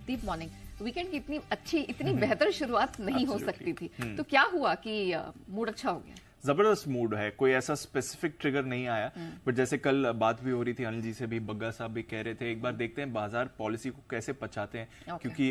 दीप morning, weekend की इतनी अच्छी, इतनी बेहतर शुरुआत नहीं हो सकती थी। तो क्या हुआ कि मूड अच्छा हो गया? जबरदस्त मूड है, कोई ऐसा स्पेसिफिक ट्रिगर नहीं आया। बट जैसे कल बात भी हो रही थी अनिल जी से भी, बग्गा साहब भी कह रहे थे, एक बार देखते हैं बाजार पॉलिसी को कैसे पचाते हैं। क्योंकि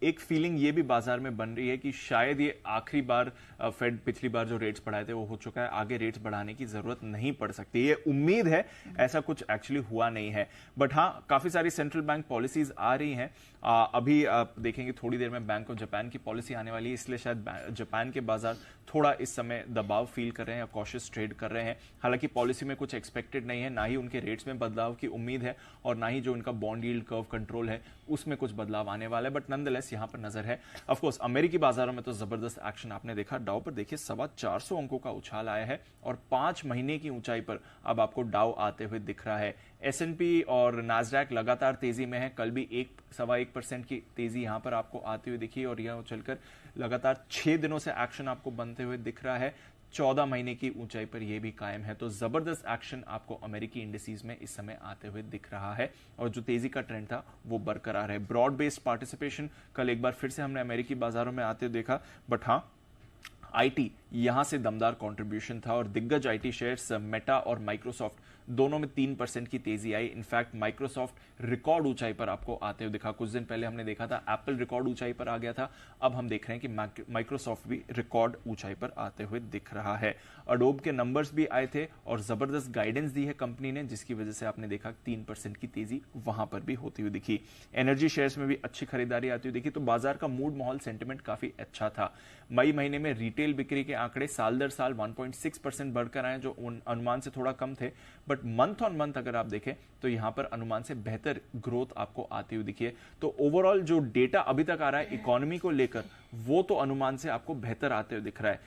एक फीलिंग ये भी बाजार में बन रही है कि शायद ये आखिरी बार फेड पिछली बार जो रेट्स बढ़ाए थे वो हो चुका है, आगे रेट्स बढ़ाने की जरूरत नहीं पड़ सकती। ये उम्मीद है, ऐसा कुछ एक्चुअली हुआ नहीं है। बट हाँ, काफी सारी सेंट्रल बैंक पॉलिसीज आ रही हैं। अभी आप देखेंगे थोड़ी देर में बैंक ऑफ जापान की पॉलिसी आने वाली है, इसलिए शायद जापान के बाजार थोड़ा इस समय दबाव फील कर रहे हैं, कॉशियस ट्रेड कर रहे हैं। हालांकि पॉलिसी में कुछ एक्सपेक्टेड नहीं है, ना ही उनके रेट्स में बदलाव की उम्मीद है, और ना ही जो उनका बॉन्ड यील्ड कर्व कंट्रोल है उसमें कुछ बदलाव आने वाला है। बट नॉनदलेस यहां पर नजर है। ऑफ कोर्स अमेरिकी बाजारों में तो जबरदस्त एक्शन आपने देखा। डाउ पर देखिए 425 अंकों का उछाल आया है और 5 महीने की ऊंचाई पर अब आपको डाउ आते हुए दिख रहा है। S&P और नास्डैक लगातार तेजी में है। कल भी 1.25% की तेजी यहां पर आपको आती हुई दिखी, और यह चलकर लगातार 6 दिनों से एक्शन आपको बनते हुए दिख रहा है। 14 महीने की ऊंचाई पर यह भी कायम है। तो जबरदस्त एक्शन आपको अमेरिकी इंडिसेस में इस समय आते हुए दिख रहा है, और जो तेजी का ट्रेंड था वो बरकरार है। ब्रॉड बेस्ड पार्टिसिपेशन कल एक बार फिर से हमने अमेरिकी बाजारों में आते हुए देखा। बट हाँ, आईटी यहां से दमदार कंट्रीब्यूशन था, और दिग्गज आईटी शेयर्स मेटा और माइक्रोसॉफ्ट दोनों में 3% की तेजी आई। इनफैक्ट माइक्रोसॉफ्ट रिकॉर्ड ऊंचाई पर आपको आते हुए दिखा। कुछ दिन पहले हमने देखा था एप्पल रिकॉर्ड ऊंचाई पर आ गया था, अब हम देख रहे हैं कि माइक्रोसॉफ्ट भी रिकॉर्ड ऊंचाई पर आते हुए दिख रहा है। अडोब के नंबर्स भी आए थे और जबरदस्त गाइडेंस दी है कंपनी ने, जिसकी वजह से आपने देखा 3% की तेजी वहां पर भी होती हुई दिखी। एनर्जी शेयर्स में भी अच्छी खरीदारी आती हुई दिखी। तो बाजार का मूड माहौल सेंटिमेंट काफी अच्छा था। मई महीने में रिटेल बिक्री के आंकड़े साल दर साल 1.6% बढ़कर आए, जो अनुमान से थोड़ा कम थे। बट मंथ ऑन मंथ अगर आप देखें तो यहां पर अनुमान से बेहतर ग्रोथ आपको आती हुई दिखी है। तो ओवरऑल जो डेटा अभी तक आ रहा है इकोनॉमी को लेकर, वो तो अनुमान से आपको बेहतर आते हुए दिख रहा है।